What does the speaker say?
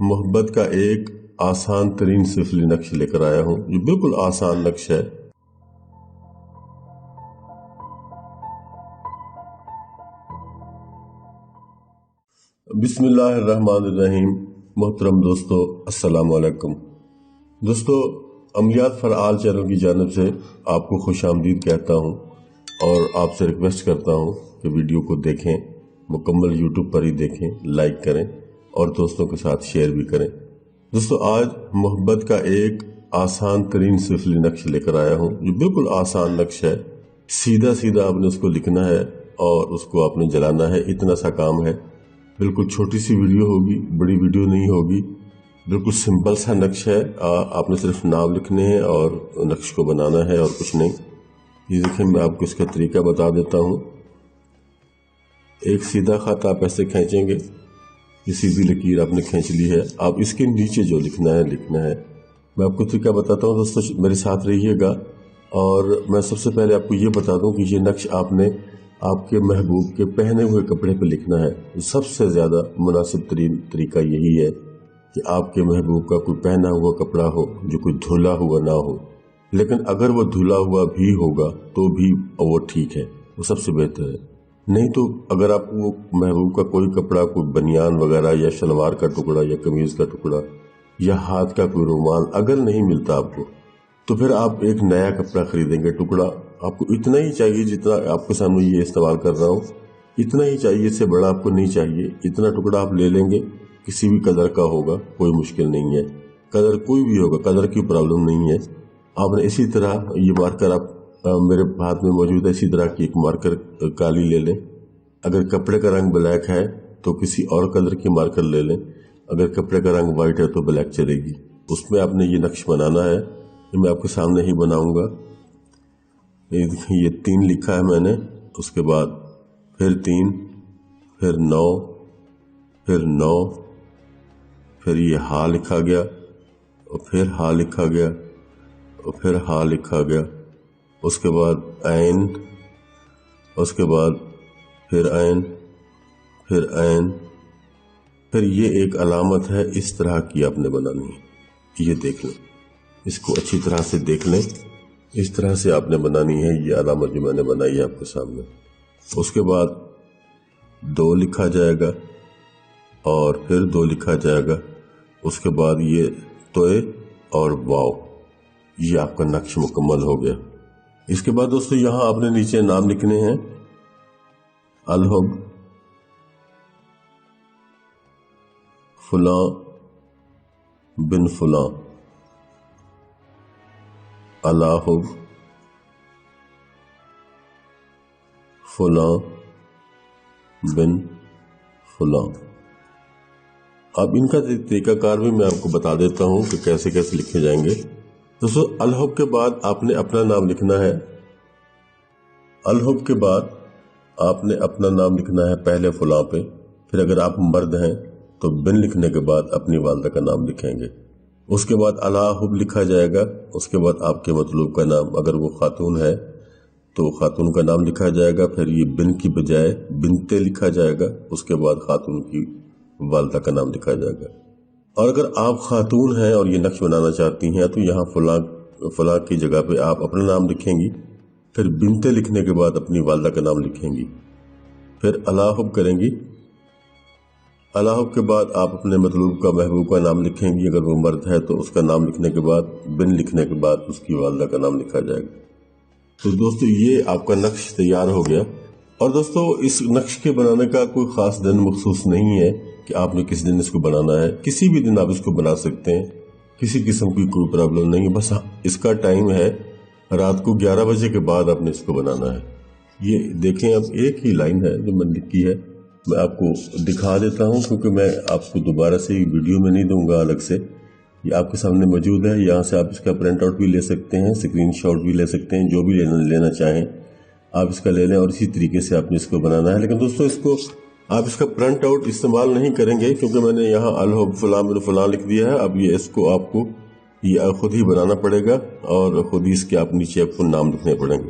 محبت کا ایک آسان ترین سفلی نقش لے کر آیا ہوں. یہ بالکل آسان نقش ہے. بسم اللہ الرحمن الرحیم. محترم دوستو، السلام علیکم. دوستو، عملیات فعال چینل کی جانب سے آپ کو خوش آمدید کہتا ہوں اور آپ سے ریکویسٹ کرتا ہوں کہ ویڈیو کو دیکھیں، مکمل یوٹیوب پر ہی دیکھیں، لائک کریں اور دوستوں کے ساتھ شیئر بھی کریں. دوستو، آج محبت کا ایک آسان ترین سفلی نقش لے کر آیا ہوں. یہ بالکل آسان نقش ہے. سیدھا سیدھا آپ نے اس کو لکھنا ہے اور اس کو آپ نے جلانا ہے. اتنا سا کام ہے. بالکل چھوٹی سی ویڈیو ہوگی، بڑی ویڈیو نہیں ہوگی. بالکل سمپل سا نقش ہے. آپ نے صرف نام لکھنے ہیں اور نقش کو بنانا ہے اور کچھ نہیں. یہ دیکھیں، میں آپ کو اس کا طریقہ بتا دیتا ہوں. ایک سیدھا خط آپ ایسے کھینچیں گے. یہ سیدھی لکیر آپ نے کھینچ لی ہے. آپ اس کے نیچے جو لکھنا ہے. میں آپ کو طریقہ بتاتا ہوں. دوستو، میرے ساتھ رہیے گا. اور میں سب سے پہلے آپ کو یہ بتا دوں کہ یہ نقش آپ نے آپ کے محبوب کے پہنے ہوئے کپڑے پہ لکھنا ہے. سب سے زیادہ مناسب ترین طریقہ یہی ہے کہ آپ کے محبوب کا کوئی پہنا ہوا کپڑا ہو جو کوئی دھلا ہوا نہ ہو. لیکن اگر وہ دھلا ہوا بھی ہوگا تو بھی وہ ٹھیک ہے، وہ سب سے بہتر ہے. نہیں تو اگر آپ کو محبوب کا کوئی کپڑا، کوئی بنیان وغیرہ یا شلوار کا ٹکڑا یا قمیض کا ٹکڑا یا ہاتھ کا کوئی رومال اگر نہیں ملتا آپ کو، تو پھر آپ ایک نیا کپڑا خریدیں گے. ٹکڑا آپ کو اتنا ہی چاہیے جتنا آپ کے سامنے یہ استعمال کر رہا ہوں. اتنا ہی چاہیے، اس سے بڑا آپ کو نہیں چاہیے. اتنا ٹکڑا آپ لے لیں گے. کسی بھی کلر کا ہوگا، کوئی مشکل نہیں ہے. کلر کوئی بھی ہوگا، کلر کی پرابلم نہیں ہے. آپ نے اسی طرح یہ مارکر آپ میرے ہاتھ میں موجود ہے، اسی طرح کی ایک مارکر کالی لے لیں. اگر کپڑے کا رنگ بلیک ہے تو کسی اور کلر کی مارکر لے لیں. اگر کپڑے کا رنگ وائٹ ہے تو بلیک چلے گی. اس میں آپ نے یہ نقش بنانا ہے. یہ میں آپ کے سامنے ہی بناؤں گا. یہ 3 لکھا ہے میں نے. اس کے بعد پھر 3، پھر 9، پھر 9، پھر یہ ہا لکھا گیا اور پھر ہا لکھا گیا اور پھر ہا لکھا گیا. اس کے بعد عین، اس کے بعد پھر عین، پھر عین. پھر یہ ایک علامت ہے، اس طرح کی آپ نے بنانی ہے. یہ دیکھ لیں، اس کو اچھی طرح سے دیکھ لیں. اس طرح سے آپ نے بنانی ہے یہ علامت جو میں نے بنائی ہے آپ کے سامنے. اس کے بعد 2 لکھا جائے گا اور پھر 2 لکھا جائے گا. اس کے بعد یہ توئے اور واو. یہ آپ کا نقش مکمل ہو گیا. اس کے بعد دوستو یہاں آپ نے نیچے نام لکھنے ہیں. الحب فلاں بن فلاں، الحب فلاں بن فلاں. اب ان کا طریقہ کار بھی میں آپ کو بتا دیتا ہوں کہ کیسے کیسے لکھے جائیں گے. دوستو، الحب کے بعد آپ نے اپنا نام لکھنا ہے. الحب کے بعد آپ نے اپنا نام لکھنا ہے پہلے فلاں پہ. پھر اگر آپ مرد ہیں تو بن لکھنے کے بعد اپنی والدہ کا نام لکھیں گے. اس کے بعد الحب لکھا جائے گا. اس کے بعد آپ کے مطلوب کا نام، اگر وہ خاتون ہے تو خاتون کا نام لکھا جائے گا. پھر یہ بن کی بجائے بنتے لکھا جائے گا. اس کے بعد خاتون کی والدہ کا نام لکھا جائے گا. اور اگر آپ خاتون ہیں اور یہ نقش بنانا چاہتی ہیں تو یہاں فلاں کی جگہ پہ آپ اپنا نام لکھیں گی. پھر بنتے لکھنے کے بعد اپنی والدہ کا نام لکھیں گی. پھر الحب کریں گی. الحب کے بعد آپ اپنے مطلوب کا، محبوب کا نام لکھیں گی. اگر وہ مرد ہے تو اس کا نام لکھنے کے بعد بن لکھنے کے بعد اس کی والدہ کا نام لکھا جائے گا. تو دوستو یہ آپ کا نقش تیار ہو گیا. اور دوستو اس نقش کے بنانے کا کوئی خاص دن مخصوص نہیں ہے کہ آپ نے کس دن اس کو بنانا ہے. کسی بھی دن آپ اس کو بنا سکتے ہیں. کسی قسم کی کوئی پرابلم نہیں ہے. بس اس کا ٹائم ہے رات کو 11 بجے کے بعد آپ نے اس کو بنانا ہے. یہ دیکھیں، اب ایک ہی لائن ہے جو میں نے لکھی ہے. میں آپ کو دکھا دیتا ہوں کیونکہ میں آپ کو دوبارہ سے ویڈیو میں نہیں دوں گا الگ سے. یہ آپ کے سامنے موجود ہے. یہاں سے آپ اس کا پرنٹ آؤٹ بھی لے سکتے ہیں، اسکرین شاٹ بھی لے سکتے ہیں. جو بھی لینا چاہیں آپ اس کا لے لیں اور اسی طریقے سے آپ نے اس کو بنانا ہے. لیکن دوستو اس کو آپ اس کا پرنٹ آؤٹ استعمال نہیں کریں گے کیونکہ میں نے یہاں الحب فلاں بن فلاں لکھ دیا ہے. اب یہ اس کو آپ کو یہ خود ہی بنانا پڑے گا اور خود ہی اس کے آپ نیچے آپ کو نام لکھنے پڑیں گے.